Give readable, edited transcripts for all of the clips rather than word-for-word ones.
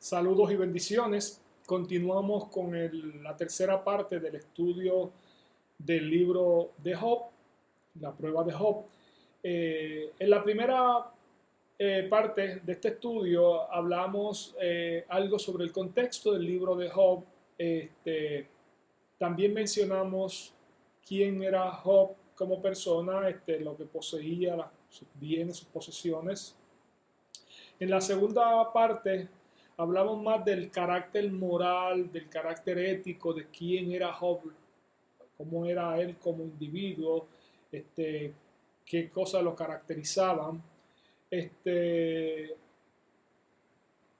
Saludos y bendiciones. Continuamos con la tercera parte del estudio del libro de Job, la prueba de Job. En la primera parte de este estudio hablamos algo sobre el contexto del libro de Job. También mencionamos quién era Job como persona, lo que poseía, sus bienes, sus posesiones. En la segunda parte hablamos más del carácter moral, del carácter ético, de quién era Job, cómo era él como individuo, qué cosas lo caracterizaban.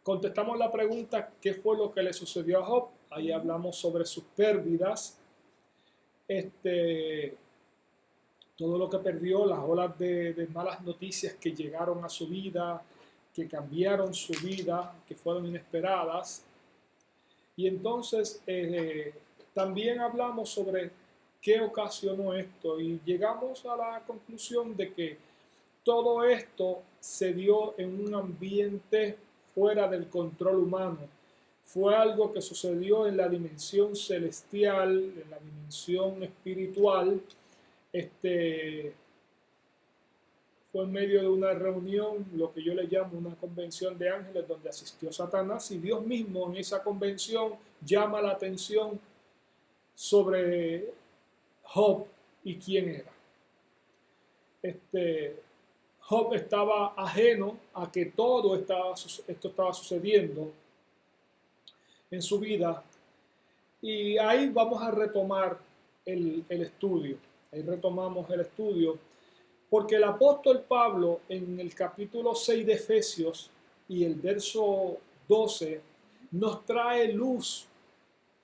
Contestamos la pregunta, ¿qué fue lo que le sucedió a Job? Ahí hablamos sobre sus pérdidas, todo lo que perdió, las olas de malas noticias que llegaron a su vida, que cambiaron su vida, que fueron inesperadas. Y entonces también hablamos sobre qué ocasionó esto y llegamos a la conclusión de que todo esto se dio en un ambiente fuera del control humano. Fue algo que sucedió en la dimensión celestial, en la dimensión espiritual. Fue en medio de una reunión, lo que yo le llamo una convención de ángeles, donde asistió Satanás, y Dios mismo en esa convención llama la atención sobre Job y quién era. Job estaba ajeno a que todo esto estaba sucediendo en su vida, y ahí vamos a retomar el estudio. Ahí retomamos el estudio. Porque el apóstol Pablo en el capítulo 6 de Efesios y el verso 12 nos trae luz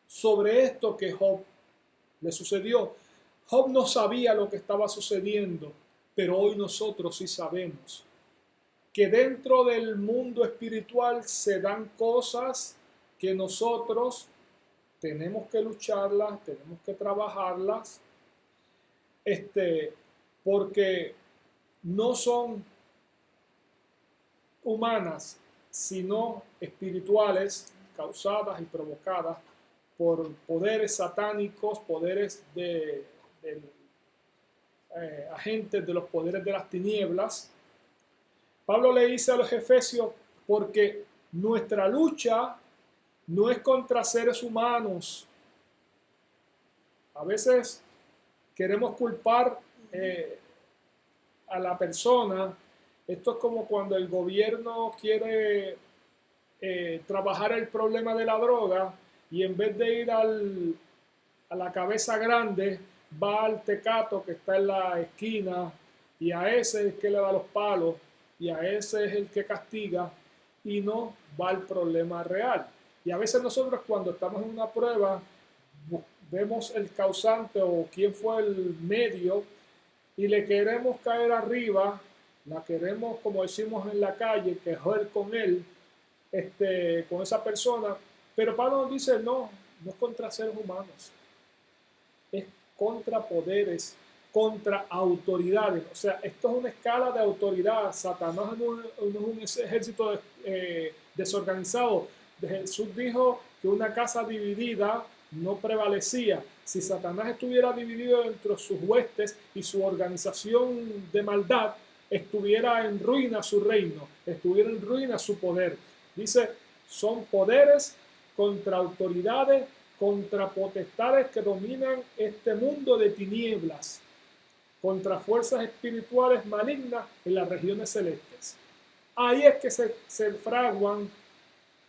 sobre esto que Job le sucedió. Job no sabía lo que estaba sucediendo, pero hoy nosotros sí sabemos que dentro del mundo espiritual se dan cosas que nosotros tenemos que lucharlas, tenemos que trabajarlas, porque no son humanas, sino espirituales, causadas y provocadas por poderes satánicos, poderes de agentes de los poderes de las tinieblas. Pablo le dice a los efesios, porque nuestra lucha no es contra seres humanos. A veces queremos culpar a la persona. Esto es como cuando el gobierno quiere trabajar el problema de la droga y en vez de ir a la cabeza grande, va al tecato que está en la esquina y a ese es el que le da los palos y a ese es el que castiga y no va al problema real. Y a veces nosotros cuando estamos en una prueba vemos el causante o quién fue el medio y le queremos caer arriba, la queremos, como decimos en la calle, quejar con él, con esa persona. Pero Pablo nos dice, no es contra seres humanos, es contra poderes, contra autoridades. O sea, esto es una escala de autoridad. Satanás no es un ejército desorganizado. Jesús dijo que una casa dividida no prevalecía. Si Satanás estuviera dividido entre sus huestes y su organización de maldad, estuviera en ruina su reino, estuviera en ruina su poder. Dice, son poderes contra autoridades, contra potestades que dominan este mundo de tinieblas, contra fuerzas espirituales malignas en las regiones celestes. Ahí es que se fraguan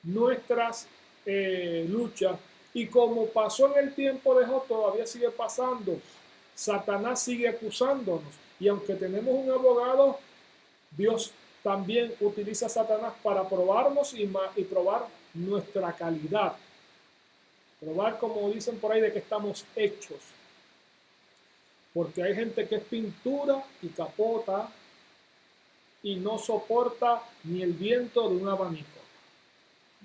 nuestras luchas. Y como pasó en el tiempo de Job, todavía sigue pasando. Satanás sigue acusándonos. Y aunque tenemos un abogado, Dios también utiliza a Satanás para probarnos y probar nuestra calidad. Probar, como dicen por ahí, de que estamos hechos. Porque hay gente que es pintura y capota y no soporta ni el viento de un abanico.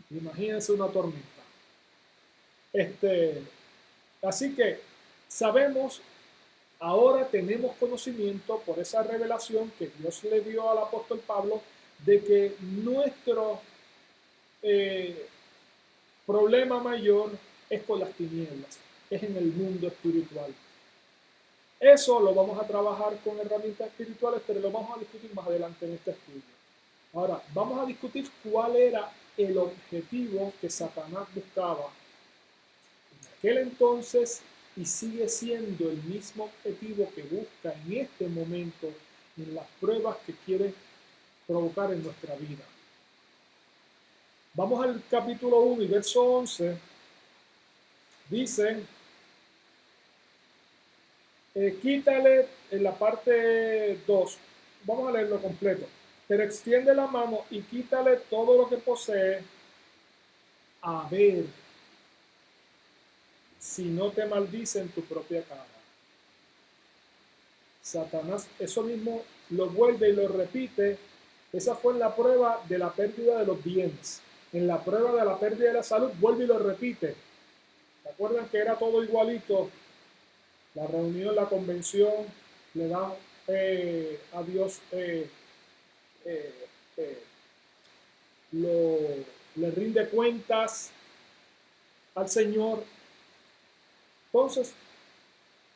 Imagínense una tormenta. Así que sabemos, ahora tenemos conocimiento por esa revelación que Dios le dio al apóstol Pablo de que problema mayor es con las tinieblas, es en el mundo espiritual. Eso lo vamos a trabajar con herramientas espirituales, pero lo vamos a discutir más adelante en este estudio. Ahora, vamos a discutir cuál era el objetivo que Satanás buscaba en aquel entonces y sigue siendo el mismo objetivo que busca en este momento en las pruebas que quiere provocar en nuestra vida. Vamos al capítulo 1 y verso 11. Dice, quítale en la parte 2, vamos a leerlo completo, pero extiende la mano y quítale todo lo que posee, a ver si no te maldice en tu propia cara. Satanás eso mismo lo vuelve y lo repite. Esa fue en la prueba de la pérdida de los bienes. En la prueba de la pérdida de la salud, vuelve y lo repite. ¿Se acuerdan que era todo igualito? La reunión, la convención, le da a Dios, le rinde cuentas al Señor. Entonces,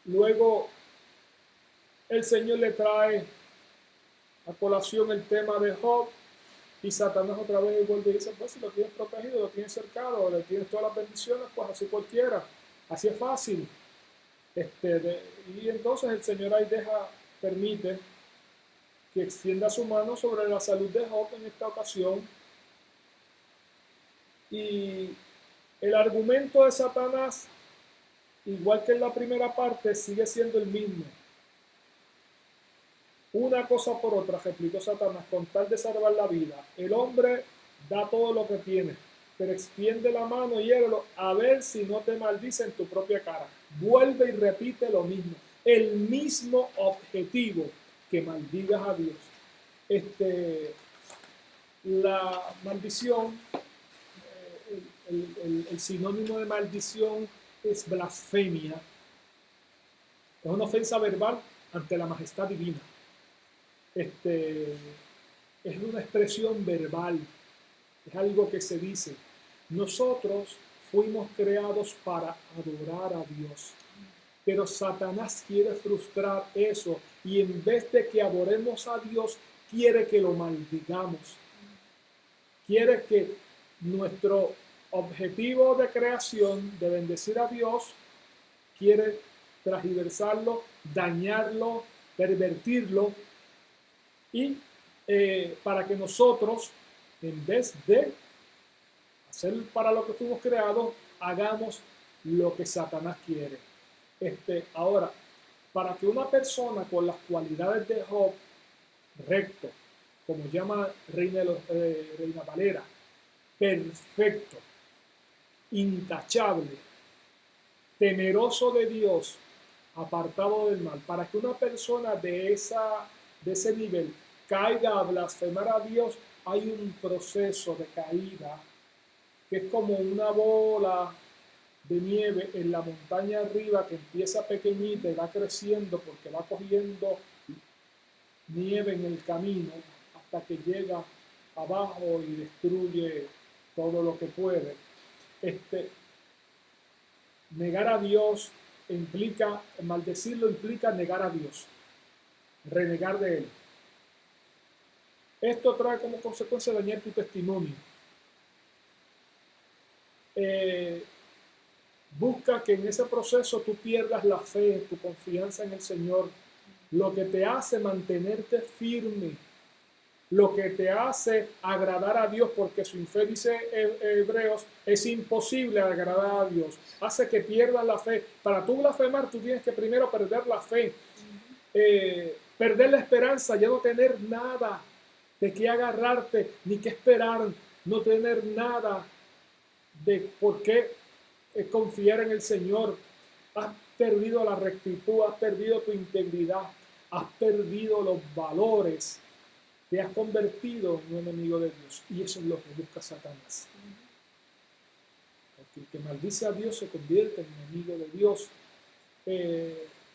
luego el Señor le trae a colación el tema de Job y Satanás otra vez vuelve y dice, pues si lo tienes protegido, lo tienes cercado, le tienes todas las bendiciones, pues así cualquiera, así es fácil. Y entonces el Señor ahí permite que extienda su mano sobre la salud de Job en esta ocasión. Y el argumento de Satanás, igual que en la primera parte, sigue siendo el mismo. Una cosa por otra, replicó Satanás, con tal de salvar la vida. El hombre da todo lo que tiene, pero extiende la mano y hiérelo a ver si no te maldice en tu propia cara. Vuelve y repite lo mismo. El mismo objetivo, que maldigas a Dios. La maldición, el sinónimo de maldición es blasfemia. Es una ofensa verbal ante la majestad divina. Es una expresión verbal, es algo que se dice. Nosotros fuimos creados para adorar a Dios, pero Satanás quiere frustrar eso y en vez de que adoremos a Dios, quiere que lo maldigamos. Quiere que nuestro objetivo de creación, de bendecir a Dios, quiere transgiversarlo, dañarlo, pervertirlo, y para que nosotros, en vez de hacer para lo que fuimos creados, hagamos lo que Satanás quiere. Ahora, para que una persona con las cualidades de Job, recto, como llama Reina Valera, perfecto, intachable, temeroso de Dios, apartado del mal, para que una persona de ese nivel caiga a blasfemar a Dios, hay un proceso de caída que es como una bola de nieve en la montaña arriba que empieza pequeñita y va creciendo porque va cogiendo nieve en el camino hasta que llega abajo y destruye todo lo que puede. Negar a Dios implica, maldecirlo implica negar a Dios, renegar de Él. Esto trae como consecuencia dañar tu testimonio. Busca que en ese proceso tú pierdas la fe, tu confianza en el Señor, lo que te hace mantenerte firme, lo que te hace agradar a Dios, porque sin fe, dice Hebreos, es imposible agradar a Dios. Hace que pierdas la fe. Para tú blasfemar, tú tienes que primero perder la fe, perder la esperanza, ya no tener nada de qué agarrarte, ni qué esperar, no tener nada de por qué confiar en el Señor. Has perdido la rectitud, has perdido tu integridad, has perdido los valores, te has convertido en un enemigo de Dios. Y eso es lo que busca Satanás. Porque el que maldice a Dios se convierte en enemigo de Dios.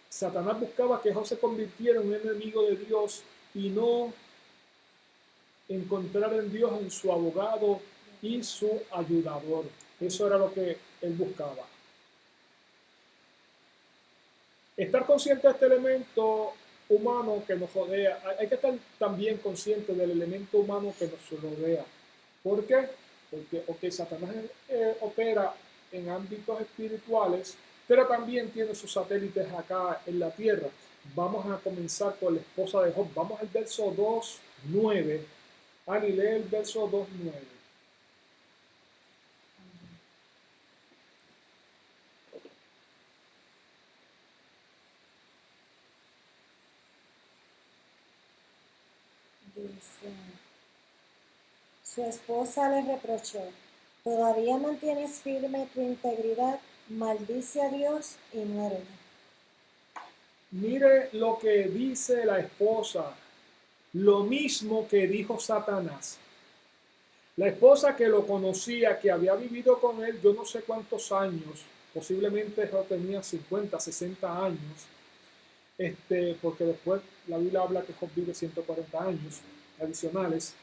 Satanás buscaba que Job se convirtiera en un enemigo de Dios y no encontrar en Dios en su abogado y su ayudador. Eso era lo que él buscaba. Estar consciente de este elemento humano que nos rodea, hay que estar también consciente del elemento humano que nos rodea. ¿Por qué? Porque Satanás opera en ámbitos espirituales, pero también tiene sus satélites acá en la tierra. Vamos a comenzar con la esposa de Job. Vamos al verso 2:9. Ani, lee el verso 2:9. Dice, su esposa le reprochó, ¿todavía mantienes firme tu integridad? Maldice a Dios y muérete. Mire lo que dice la esposa, lo mismo que dijo Satanás. La esposa que lo conocía, que había vivido con él yo no sé cuántos años, posiblemente yo tenía 50, 60 años, porque después la Biblia habla que Job vive 140 años adicionales.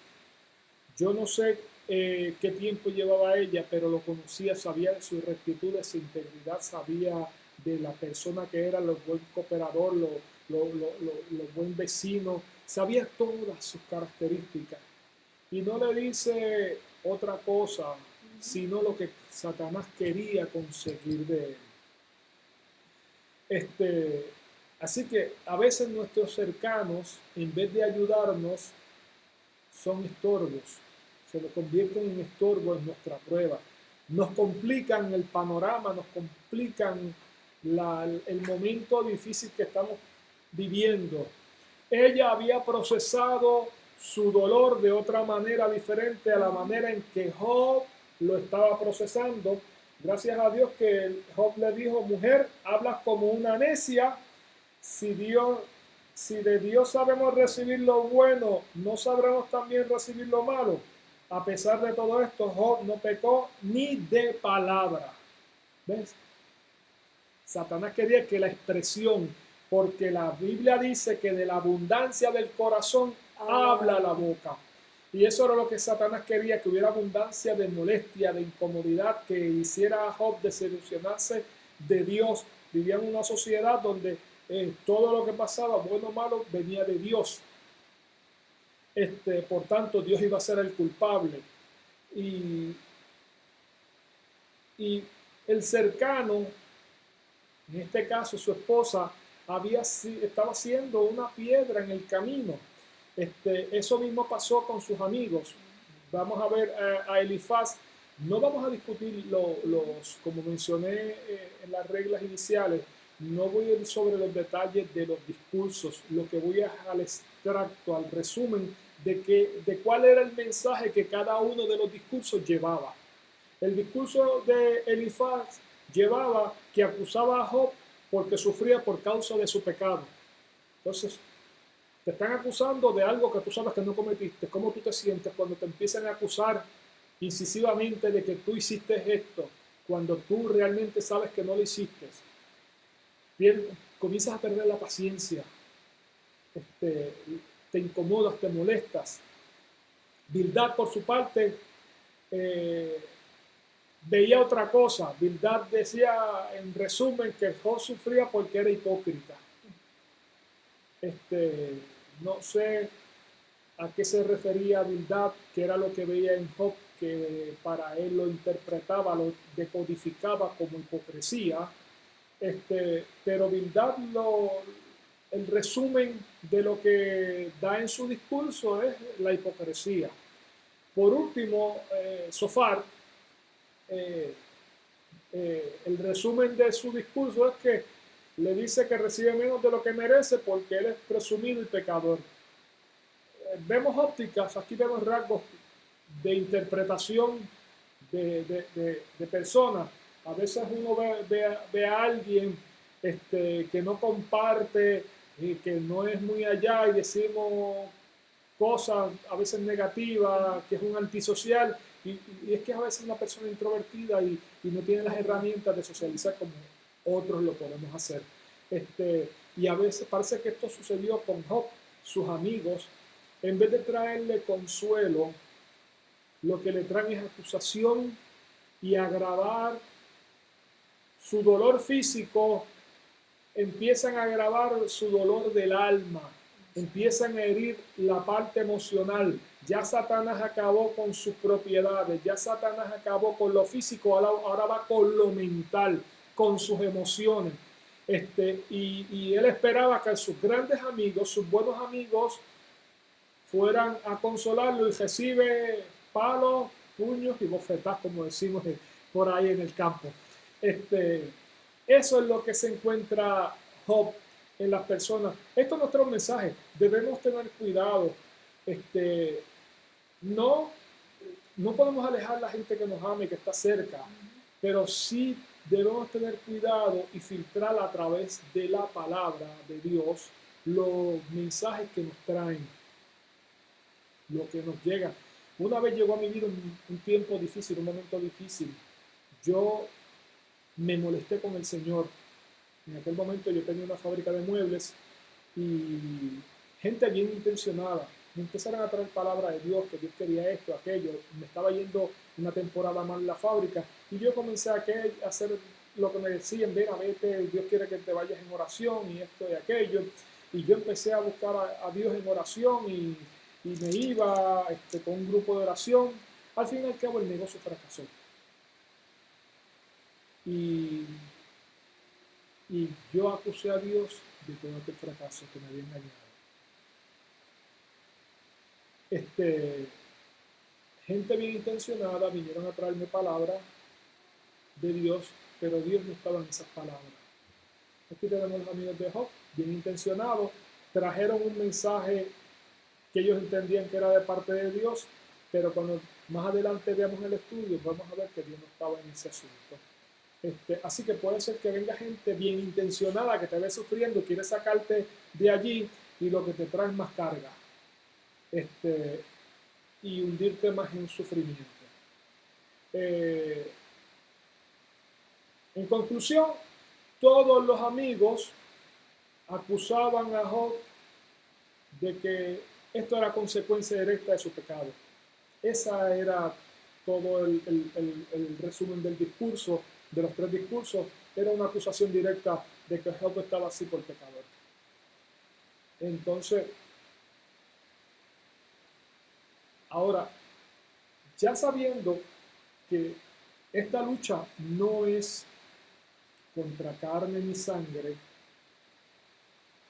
Yo no sé qué tiempo llevaba ella, pero lo conocía, sabía de su rectitud, de su integridad, sabía de la persona que era, lo buen cooperador, lo buen vecino, sabía todas sus características. Y no le dice otra cosa, sino lo que Satanás quería conseguir de él. Así que a veces nuestros cercanos, en vez de ayudarnos, son estorbos, se lo convierten en estorbo en nuestra prueba. Nos complican el panorama, nos complican el momento difícil que estamos viviendo. Ella había procesado su dolor de otra manera diferente a la manera en que Job lo estaba procesando. Gracias a Dios que Job le dijo, mujer, hablas como una necia. Si de Dios sabemos recibir lo bueno, ¿no sabremos también recibir lo malo? A pesar de todo esto, Job no pecó ni de palabra. ¿Ves? Satanás quería que la expresión, porque la Biblia dice que de la abundancia del corazón habla la boca. Y eso era lo que Satanás quería, que hubiera abundancia de molestia, de incomodidad, que hiciera a Job desilusionarse de Dios. Vivía en una sociedad donde todo lo que pasaba, bueno o malo, venía de Dios. Por tanto, Dios iba a ser el culpable. Y el cercano, en este caso su esposa, estaba siendo una piedra en el camino. Eso mismo pasó con sus amigos. Vamos a ver a Elifaz. No vamos a discutir como mencioné en las reglas iniciales, no voy a ir sobre los detalles de los discursos, lo que voy a al extracto, al resumen de cuál era el mensaje que cada uno de los discursos llevaba. El discurso de Elifaz llevaba que acusaba a Job porque sufría por causa de su pecado. Entonces, te están acusando de algo que tú sabes que no cometiste. ¿Cómo tú te sientes cuando te empiezan a acusar incisivamente de que tú hiciste esto, cuando tú realmente sabes que no lo hiciste? Comienzas a perder la paciencia, te incomodas, te molestas. Bildad, por su parte, veía otra cosa. Bildad decía, en resumen, que Job sufría porque era hipócrita. No sé a qué se refería Bildad, que era lo que veía en Job, que para él lo interpretaba, lo decodificaba como hipocresía. Pero Bildad, el resumen de lo que da en su discurso es la hipocresía. Por último, Sofar, el resumen de su discurso es que le dice que recibe menos de lo que merece porque él es presumido y pecador. Vemos ópticas, aquí vemos rasgos de interpretación de personas. A veces uno ve a alguien que no comparte y que no es muy allá y decimos cosas a veces negativas, que es un antisocial, y es que a veces una persona introvertida y no tiene las herramientas de socializar como otros lo podemos hacer. Y a veces parece que esto sucedió con Job. Sus amigos, en vez de traerle consuelo, lo que le traen es acusación y agravar su dolor físico, empiezan a agravar su dolor del alma, empiezan a herir la parte emocional. Ya Satanás acabó con sus propiedades, ya Satanás acabó con lo físico, ahora va con lo mental, con sus emociones. Y él esperaba que sus grandes amigos, sus buenos amigos, fueran a consolarlo, y recibe palos, puños y bofetadas, como decimos por ahí en el campo. Eso es lo que se encuentra Job en las personas. Esto es nuestro mensaje. Debemos tener cuidado. No, no podemos alejar a la gente que nos ama y que está cerca, pero sí debemos tener cuidado y filtrar a través de la palabra de Dios los mensajes que nos traen, lo que nos llega. Una vez llegó a mi vida un tiempo difícil, un momento difícil. Yo me molesté con el Señor. En aquel momento yo tenía una fábrica de muebles y gente bien intencionada me empezaron a traer palabras de Dios, que Dios quería esto, aquello. Me estaba yendo una temporada mal en la fábrica y yo comencé a hacer lo que me decían: ven, vete, Dios quiere que te vayas en oración y esto y aquello. Y yo empecé a buscar a Dios en oración y me iba con un grupo de oración. Al fin y al cabo el negocio fracasó. Y yo acusé a Dios de todo aquel fracaso que me había engañado. Gente bien intencionada vinieron a traerme palabras de Dios, pero Dios no estaba en esas palabras. Aquí tenemos los amigos de Job, bien intencionados, trajeron un mensaje que ellos entendían que era de parte de Dios, pero cuando más adelante veamos el estudio, vamos a ver que Dios no estaba en ese asunto. Así que puede ser que venga gente bien intencionada que te ve sufriendo, quiere sacarte de allí y lo que te trae es más carga. Y hundirte más en sufrimiento. En conclusión, todos los amigos acusaban a Job de que esto era consecuencia directa de su pecado. Esa era todo el resumen del discurso, de los 3 discursos. Era una acusación directa de que Job estaba así por pecador. Entonces, ahora, ya sabiendo que esta lucha no es contra carne ni sangre,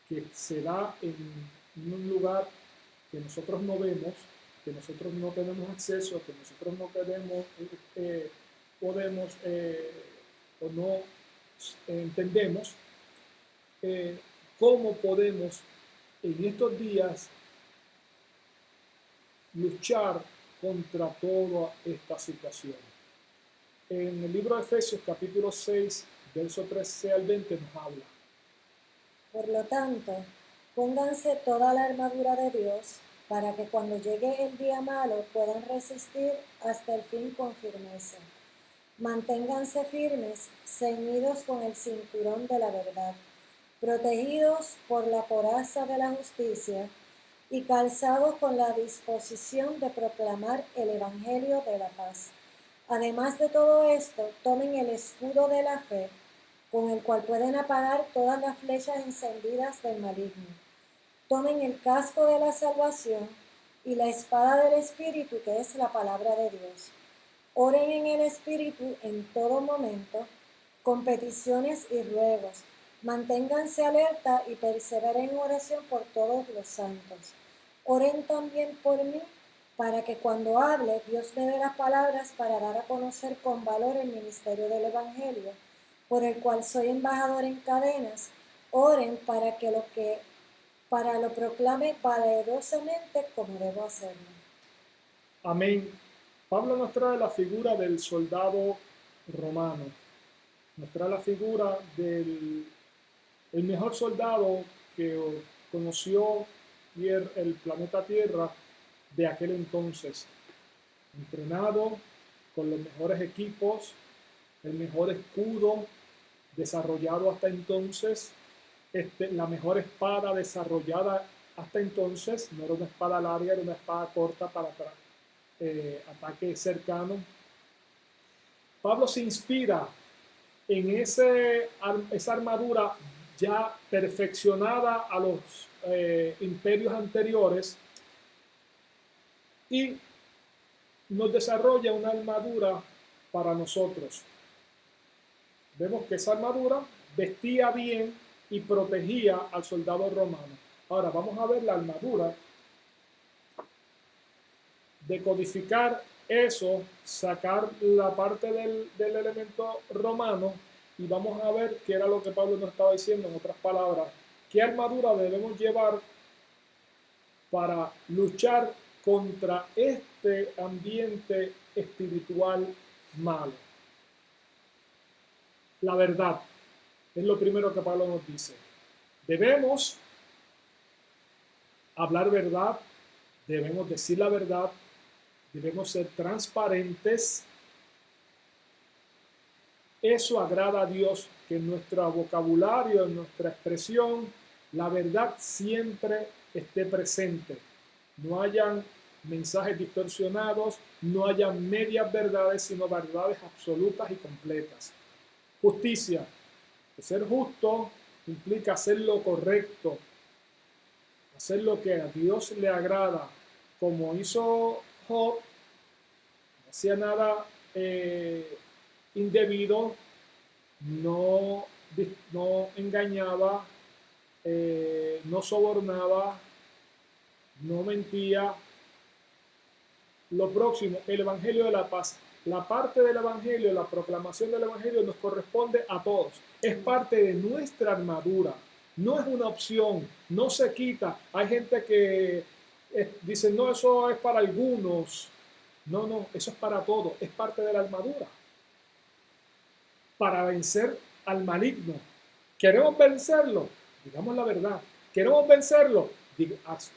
que se da en un lugar que nosotros no vemos, que nosotros no tenemos acceso, que nosotros no podemos o no entendemos, cómo podemos en estos días luchar contra toda esta situación. En el libro de Efesios capítulo 6, verso 13 al 20 nos habla: Por lo tanto, pónganse toda la armadura de Dios, para que cuando llegue el día malo puedan resistir hasta el fin con firmeza. Manténganse firmes, ceñidos con el cinturón de la verdad, protegidos por la coraza de la justicia y calzados con la disposición de proclamar el evangelio de la paz. Además de todo esto, tomen el escudo de la fe, con el cual pueden apagar todas las flechas encendidas del maligno. Tomen el casco de la salvación y la espada del Espíritu, que es la palabra de Dios. Oren en el Espíritu en todo momento, con peticiones y ruegos. Manténganse alerta y perseveren en oración por todos los santos. Oren también por mí, para que cuando hable, Dios me dé las palabras para dar a conocer con valor el ministerio del Evangelio, por el cual soy embajador en cadenas. Oren para lo proclame valerosamente como debo hacerlo. Amén. Pablo nos trae la figura del soldado romano, nos trae la figura del mejor soldado que conoció el planeta Tierra de aquel entonces, entrenado con los mejores equipos, el mejor escudo desarrollado hasta entonces, la mejor espada desarrollada hasta entonces. No era una espada larga, era una espada corta para ataque cercano. Pablo se inspira en esa armadura ya perfeccionada a los imperios anteriores y nos desarrolla una armadura para nosotros. Vemos que esa armadura vestía bien y protegía al soldado romano. Ahora vamos a ver la armadura, decodificar eso, sacar la parte del elemento romano y vamos a ver qué era lo que Pablo nos estaba diciendo. En otras palabras, qué armadura debemos llevar para luchar contra este ambiente espiritual malo. La verdad es lo primero que Pablo nos dice. Debemos hablar verdad, debemos decir la verdad, debemos ser transparentes. Eso agrada a Dios, que en nuestro vocabulario, en nuestra expresión, la verdad siempre esté presente. No hayan mensajes distorsionados, no hayan medias verdades, sino verdades absolutas y completas. Justicia. Ser justo implica hacer lo correcto, hacer lo que a Dios le agrada, como hizo Job. No hacía nada indebido, no engañaba, no sobornaba, no mentía. Lo próximo, el Evangelio de la paz. La parte del Evangelio, la proclamación del Evangelio nos corresponde a todos. Es parte de nuestra armadura. No es una opción, no se quita. Hay gente que dice, no, eso es para algunos. No, eso es para todos. Es parte de la armadura. Para vencer al maligno. ¿Queremos vencerlo? Digamos la verdad. ¿Queremos vencerlo?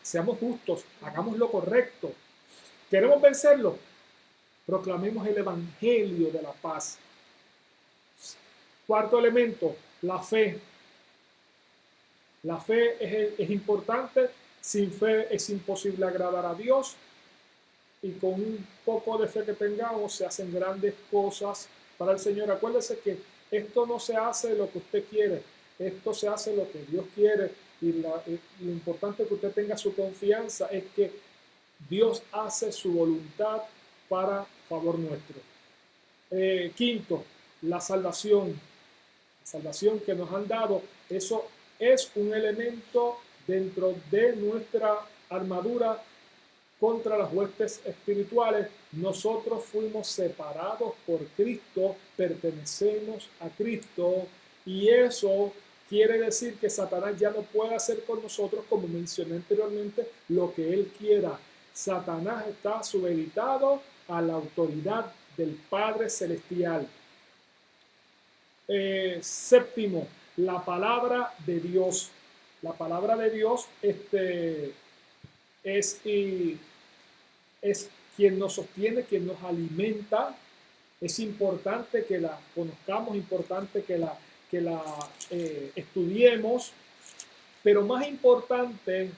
Seamos justos, hagamos lo correcto. ¿Queremos vencerlo? Proclamemos el Evangelio de la paz. Cuarto elemento, la fe. La fe es importante. Sin fe es imposible agradar a Dios. Y con un poco de fe que tengamos se hacen grandes cosas para el Señor. Acuérdese que esto no se hace lo que usted quiere. Esto se hace lo que Dios quiere. Y lo importante es que usted tenga su confianza es que Dios hace su voluntad para favor nuestro. Quinto, la salvación. La salvación que nos han dado, eso es un elemento dentro de nuestra armadura contra las huestes espirituales. Nosotros fuimos separados por Cristo, pertenecemos a Cristo y eso quiere decir que Satanás ya no puede hacer con nosotros, como mencioné anteriormente, lo que él quiera. Satanás está supeditado a la autoridad del Padre Celestial. Séptimo, la palabra de Dios. La palabra de Dios es quien nos sostiene, quien nos alimenta. Es importante que la conozcamos, importante que la estudiemos, pero más importante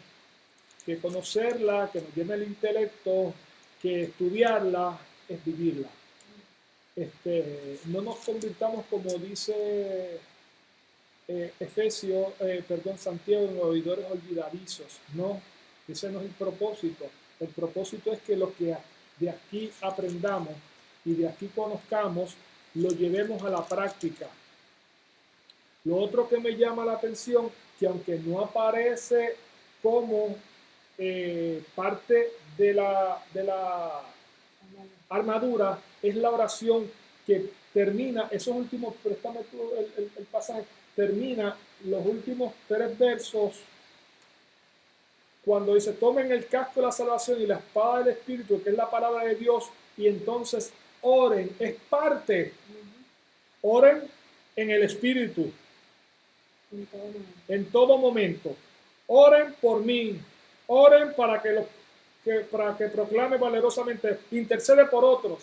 que conocerla, que nos llene el intelecto, que estudiarla, es vivirla. No nos convirtamos, como dice Santiago, en oidores olvidadizos. No, ese no es el propósito. El propósito es que lo que de aquí aprendamos y de aquí conozcamos, lo llevemos a la práctica. Lo otro que me llama la atención, que aunque no aparece como parte de la armadura, es la oración que termina, esos últimos, préstame tú el pasaje, termina los últimos 3 versos, cuando dice, tomen el casco de la salvación y la espada del Espíritu, que es la palabra de Dios, y entonces oren, es parte, oren en el Espíritu, en todo momento, oren por mí, oren para que proclame valerosamente, intercede por otros,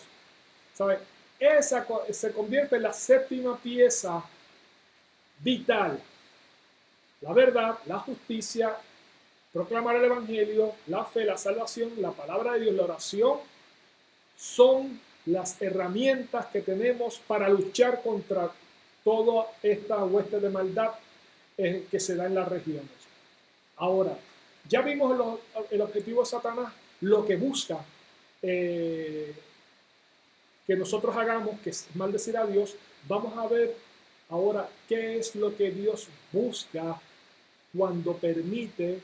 ¿sabe? Esa se convierte en la séptima pieza vital. La verdad, la justicia, proclamar el Evangelio, la fe, la salvación, la palabra de Dios, la oración, son las herramientas que tenemos para luchar contra toda esta hueste de maldad que se da en las regiones. Ahora, ya vimos el objetivo de Satanás, lo que busca que nosotros hagamos, que es maldecir a Dios. Vamos a ver ahora qué es lo que Dios busca cuando permite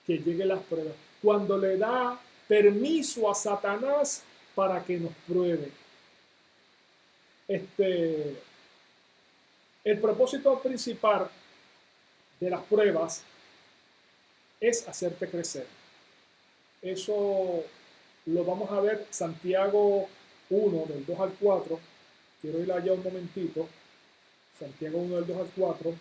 que lleguen las pruebas, cuando le da permiso a Satanás para que nos pruebe. El propósito principal de las pruebas es hacerte crecer. Eso lo vamos a ver Santiago 1, del 2 al 4. Quiero ir allá un momentito. Santiago 1, del 2 al 4.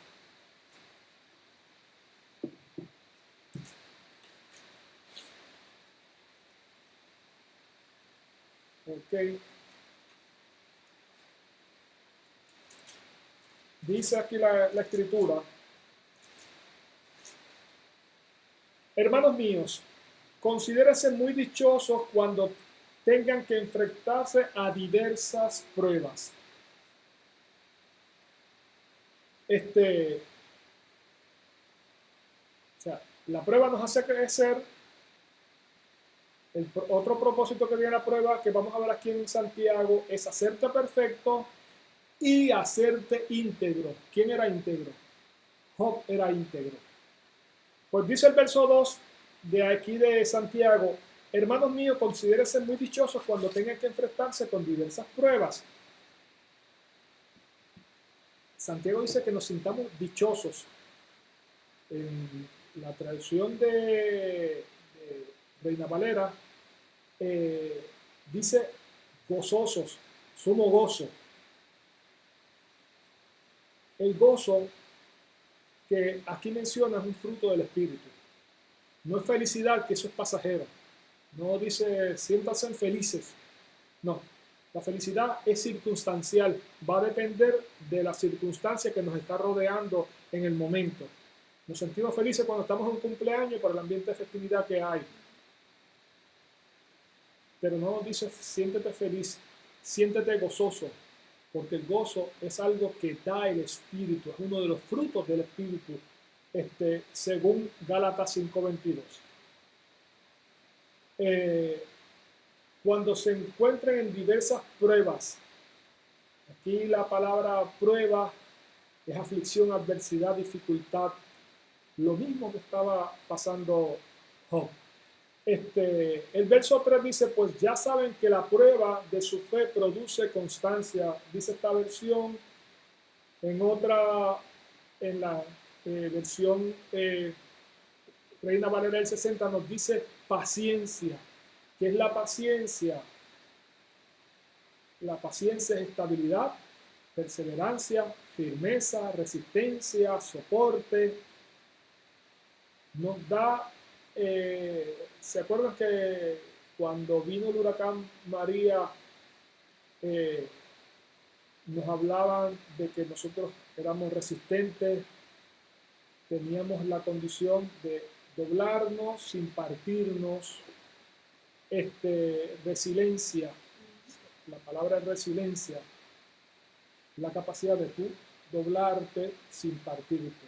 Ok. Dice aquí la escritura: hermanos míos, considérense muy dichosos cuando tengan que enfrentarse a diversas pruebas. O sea, la prueba nos hace crecer. Otro propósito que tiene la prueba, que vamos a ver aquí en Santiago, es hacerte perfecto y hacerte íntegro. ¿Quién era íntegro? Job era íntegro. Pues dice el verso 2 de aquí de Santiago: hermanos míos, considérense muy dichosos cuando tengan que enfrentarse con diversas pruebas. Santiago dice que nos sintamos dichosos. En la traducción de Reina Valera dice gozosos, sumo gozo. El gozo que aquí menciona es un fruto del Espíritu. No es felicidad, que eso es pasajero. No dice siéntanse felices. No, la felicidad es circunstancial. Va a depender de la circunstancia que nos está rodeando en el momento. Nos sentimos felices cuando estamos en un cumpleaños por el ambiente de festividad que hay. Pero no nos dice siéntete feliz, siéntete gozoso, porque el gozo es algo que da el Espíritu, es uno de los frutos del Espíritu, según Gálatas 5:22. Cuando se encuentren en diversas pruebas, aquí la palabra prueba es aflicción, adversidad, dificultad, lo mismo que estaba pasando Job. El verso 3 dice: pues ya saben que la prueba de su fe produce constancia. Dice esta versión. En otra, en la versión Reina Valera del 60, nos dice paciencia. ¿Qué es la paciencia? La paciencia es estabilidad, perseverancia, firmeza, resistencia, soporte. Nos da, ¿se acuerdan que cuando vino el huracán María, nos hablaban de que nosotros éramos resistentes, teníamos la condición de doblarnos sin partirnos, resiliencia, la palabra es resiliencia, la capacidad de tú doblarte sin partirte.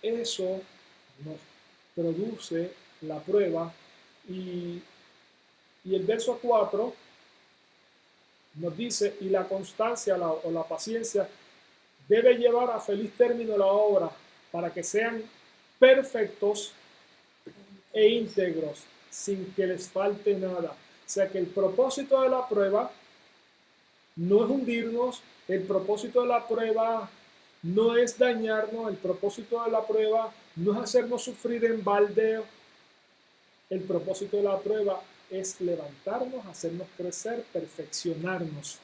Eso nos produce la prueba, y el verso 4 nos dice: y la constancia o la paciencia debe llevar a feliz término la obra, para que sean perfectos e íntegros, sin que les falte nada. O sea que el propósito de la prueba no es hundirnos, el propósito de la prueba no es dañarnos, el propósito de la prueba no es hacernos sufrir en balde. El propósito de la prueba es levantarnos, hacernos crecer, perfeccionarnos.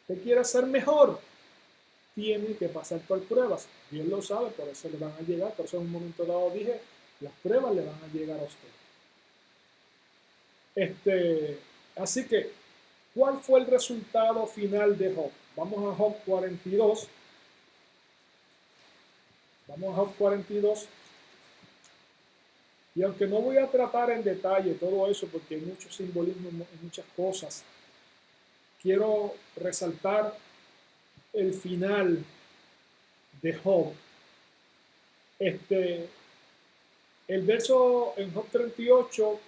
¿Usted quiere ser mejor? Tiene que pasar por pruebas. Dios lo sabe, por eso le van a llegar. Por eso en un momento dado dije, las pruebas le van a llegar a usted. Así que, ¿cuál fue el resultado final de Job? Vamos a Job 42. Vamos a Job 42. Y aunque no voy a tratar en detalle todo eso, porque hay mucho simbolismo en muchas cosas, quiero resaltar el final de Job. El verso en Job 38,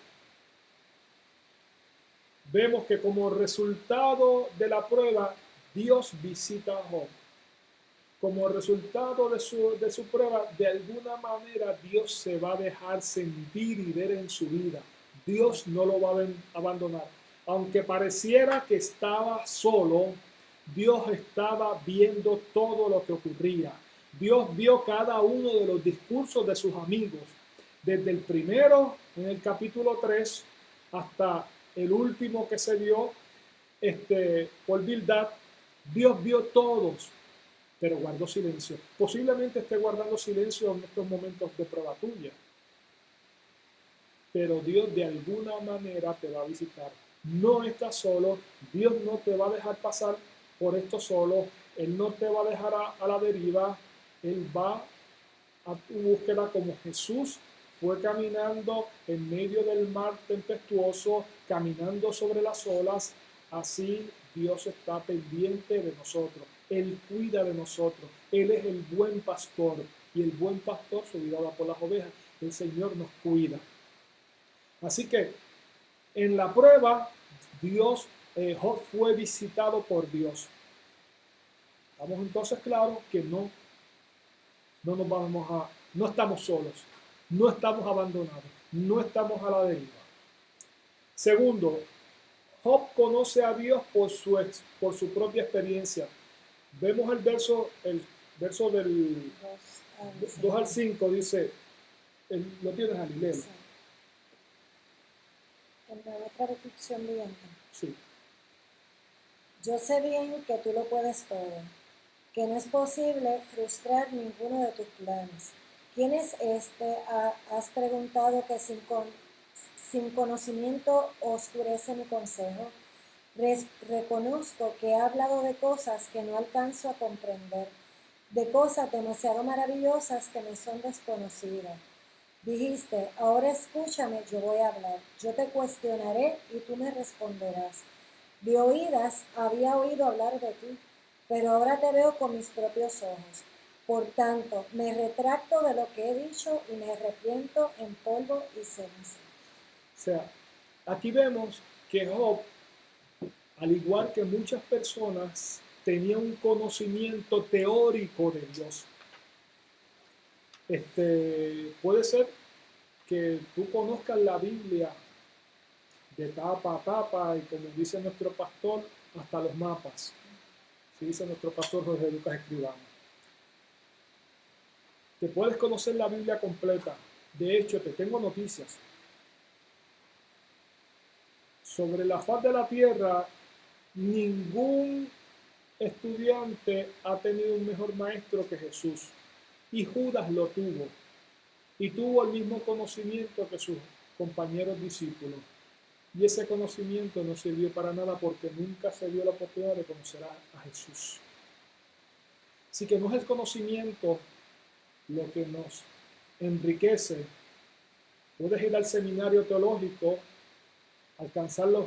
vemos que como resultado de la prueba, Dios visita a Job. Como resultado de su prueba, de alguna manera Dios se va a dejar sentir y ver en su vida. Dios no lo va a abandonar. Aunque pareciera que estaba solo, Dios estaba viendo todo lo que ocurría. Dios vio cada uno de los discursos de sus amigos, desde el primero en el capítulo 3 hasta el último que se dio por Bildad. Dios vio todos, pero guardó silencio. Posiblemente esté guardando silencio en estos momentos de prueba tuya, pero Dios de alguna manera te va a visitar. No estás solo, Dios no te va a dejar pasar por esto solo, Él no te va a dejar a la deriva, Él va a tu búsqueda como Jesús fue caminando en medio del mar tempestuoso, caminando sobre las olas. Así Dios está pendiente de nosotros. Él cuida de nosotros. Él es el buen pastor. Y el buen pastor su vida da por las ovejas. El Señor nos cuida. Así que en la prueba, Job fue visitado por Dios. Estamos entonces claros que no estamos solos, no estamos abandonados, no estamos a la deriva. Segundo, Job conoce a Dios por su propia experiencia. Vemos el verso del 2 al 5, dice, lo tienes al leer. Sí. En la traducción viviente. Sí. Yo sé bien que tú lo puedes todo, que no es posible frustrar ninguno de tus planes. ¿Quién es este? Has preguntado que sin conocimiento oscurece mi consejo. Reconozco que he hablado de cosas que no alcanzo a comprender, de cosas demasiado maravillosas que me son desconocidas. Dijiste, ahora escúchame, yo voy a hablar. Yo te cuestionaré y tú me responderás. De oídas había oído hablar de ti, pero ahora te veo con mis propios ojos. Por tanto, me retracto de lo que he dicho y me arrepiento en polvo y ceniza. O sea, aquí vemos que Job, al igual que muchas personas, tenía un conocimiento teórico de Dios. Puede ser que tú conozcas la Biblia de tapa a tapa y, como dice nuestro pastor, hasta los mapas. Así dice nuestro pastor Jorge Lucas Escribano. Te puedes conocer la Biblia completa. De hecho, te tengo noticias. Sobre la faz de la tierra, ningún estudiante ha tenido un mejor maestro que Jesús. Y Judas lo tuvo. Y tuvo el mismo conocimiento que sus compañeros discípulos. Y ese conocimiento no sirvió para nada porque nunca se dio la oportunidad de conocer a Jesús. Así que no es el conocimiento lo que nos enriquece. Puedes ir al seminario teológico, alcanzar los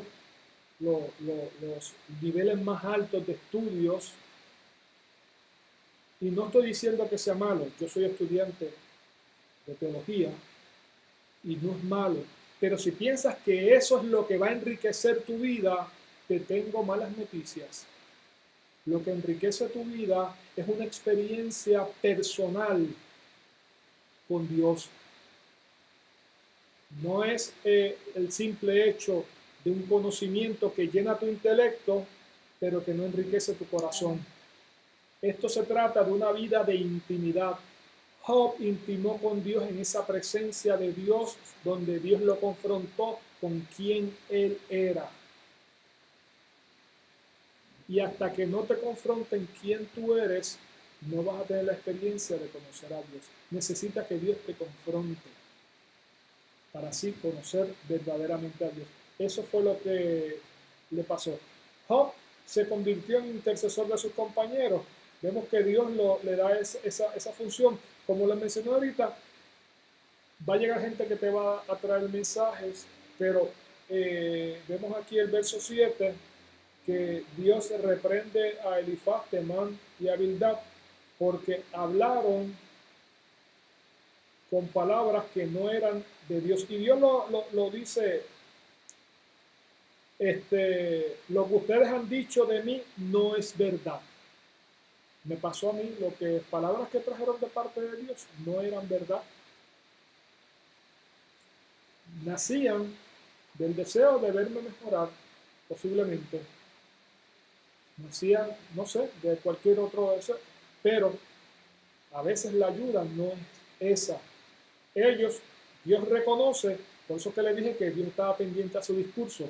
niveles más altos de estudios. Y no estoy diciendo que sea malo. Yo soy estudiante de teología y no es malo. Pero si piensas que eso es lo que va a enriquecer tu vida, te tengo malas noticias. Lo que enriquece tu vida es una experiencia personal con Dios. No es el simple hecho de un conocimiento que llena tu intelecto, pero que no enriquece tu corazón. Esto se trata de una vida de intimidad. Job intimó con Dios en esa presencia de Dios, donde Dios lo confrontó con quién él era. Y hasta que no te confronten quién tú eres, no vas a tener la experiencia de conocer a Dios. Necesitas que Dios te confronte para así conocer verdaderamente a Dios. Eso fue lo que le pasó. Job se convirtió en intercesor de sus compañeros. Vemos que Dios le da esa función. Como les mencioné ahorita, va a llegar gente que te va a traer mensajes, pero vemos aquí el verso 7 que Dios reprende a Elifaz, Temán y a Bildad porque hablaron con palabras que no eran de Dios. Y Dios lo dice, lo que ustedes han dicho de mí no es verdad. Me pasó a mí lo que palabras que trajeron de parte de Dios no eran verdad. Nacían del deseo de verme mejorar, posiblemente. Nacían, no sé, de cualquier otro deseo, pero a veces la ayuda no es esa. Ellos, Dios reconoce, por eso que le dije que Dios estaba pendiente a su discurso,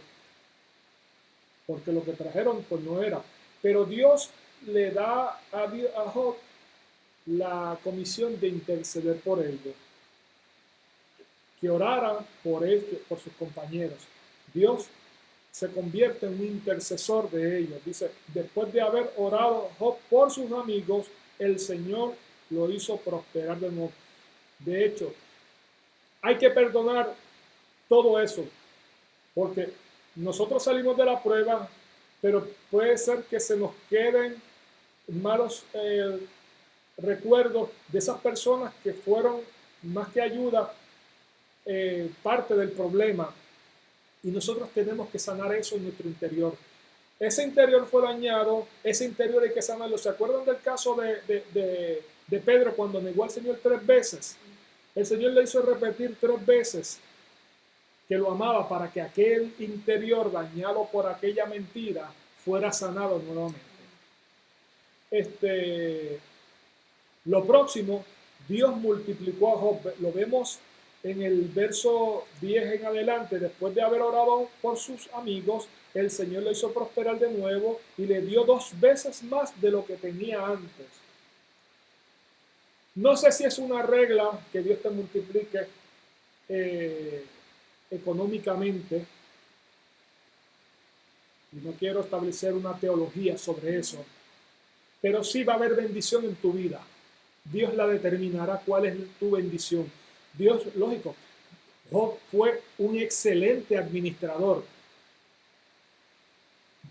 porque lo que trajeron pues no era. Pero Dios le da a Job la comisión de interceder por ellos, que oraran por ellos, por sus compañeros. Dios se convierte en un intercesor de ellos. Dice, después de haber orado Job por sus amigos, el Señor lo hizo prosperar de nuevo. De hecho, hay que perdonar todo eso, porque nosotros salimos de la prueba, pero puede ser que se nos queden malos recuerdos de esas personas que fueron más que ayuda, parte del problema, y nosotros tenemos que sanar eso en nuestro interior. Ese interior fue dañado, ese interior hay que sanarlo. ¿Se acuerdan del caso de Pedro cuando negó al Señor 3 veces? El Señor le hizo repetir 3 veces que lo amaba para que aquel interior dañado por aquella mentira fuera sanado nuevamente. Lo próximo, Dios multiplicó a Job. Lo vemos en el verso 10 en adelante. Después de haber orado por sus amigos, el Señor lo hizo prosperar de nuevo y le dio 2 veces más de lo que tenía antes. No sé si es una regla que Dios te multiplique económicamente, y no quiero establecer una teología sobre eso, pero sí va a haber bendición en tu vida. Dios la determinará cuál es tu bendición. Dios, lógico, Job fue un excelente administrador.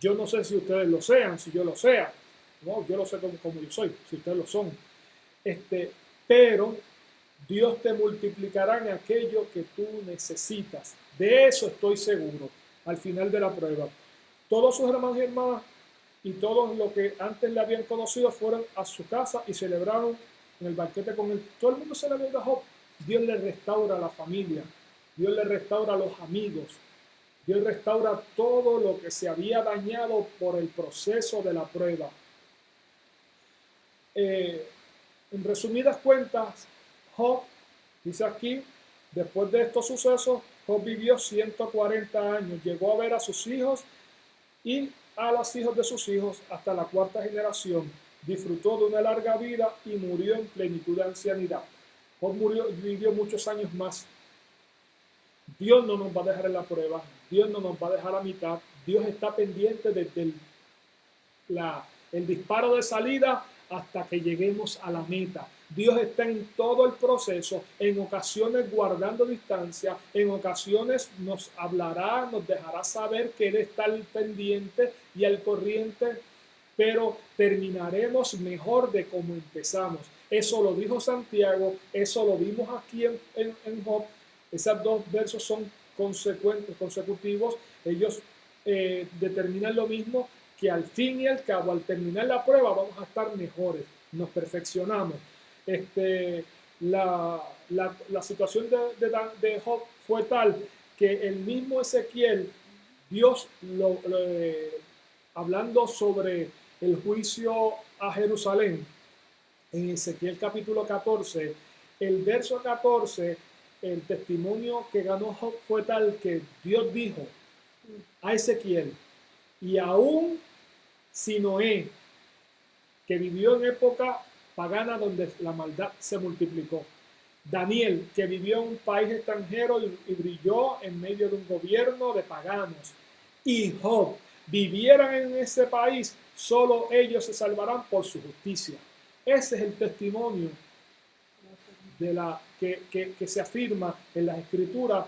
Yo no sé si ustedes lo sean, si yo lo sea. No, yo lo sé como yo soy, si ustedes lo son. Pero Dios te multiplicará en aquello que tú necesitas. De eso estoy seguro. Al final de la prueba, todos sus hermanos y hermanas y todos los que antes le habían conocido fueron a su casa y celebraron en el banquete con él. Todo el mundo celebró a Job. Dios le restaura a la familia. Dios le restaura a los amigos. Dios restaura todo lo que se había dañado por el proceso de la prueba. En resumidas cuentas, Job, dice aquí, después de estos sucesos, Job vivió 140 años, llegó a ver a sus hijos y a los hijos de sus hijos hasta la 4ª generación. Disfrutó de una larga vida y murió en plenitud de ancianidad. Job vivió muchos años más. Dios no nos va a dejar en la prueba, Dios no nos va a dejar a mitad. Dios está pendiente desde el disparo de salida hasta que lleguemos a la meta. Dios está en todo el proceso, en ocasiones guardando distancia, en ocasiones nos hablará, nos dejará saber que Él está al pendiente y al corriente, pero terminaremos mejor de como empezamos. Eso lo dijo Santiago, eso lo vimos aquí en Job. Esos 2 versos son consecutivos. Ellos determinan lo mismo, que al fin y al cabo, al terminar la prueba, vamos a estar mejores, nos perfeccionamos. La situación de Job fue tal que el mismo Ezequiel, Dios, hablando sobre el juicio a Jerusalén, en Ezequiel capítulo 14, el verso 14, el testimonio que ganó Job fue tal que Dios dijo a Ezequiel, y aún si Noé, que vivió en época pagana donde la maldad se multiplicó, Daniel, que vivió en un país extranjero y brilló en medio de un gobierno de paganos, y Job, vivieran en ese país, solo ellos se salvarán por su justicia. Ese es el testimonio que se afirma en las Escrituras.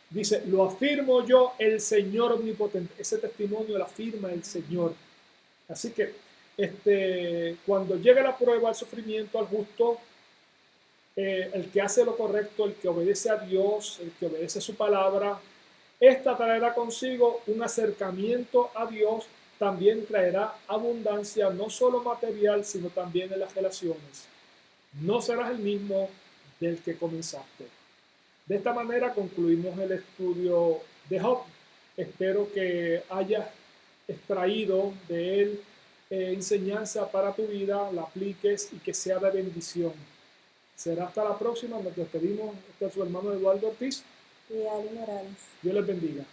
Dice, lo afirmo yo, el Señor omnipotente. Ese testimonio lo afirma el Señor. Así que cuando llegue la prueba, el sufrimiento al justo, el que hace lo correcto, el que obedece a Dios, el que obedece su palabra, esta traerá consigo un acercamiento a Dios, también traerá abundancia, no solo material, sino también en las relaciones. No serás el mismo del que comenzaste. De esta manera concluimos el estudio de Job. Espero que hayas extraído de él enseñanza para tu vida, la apliques y que sea de bendición. Será hasta la próxima. Nos despedimos. Este es su hermano Eduardo Ortiz y Ali Morales. Dios les bendiga.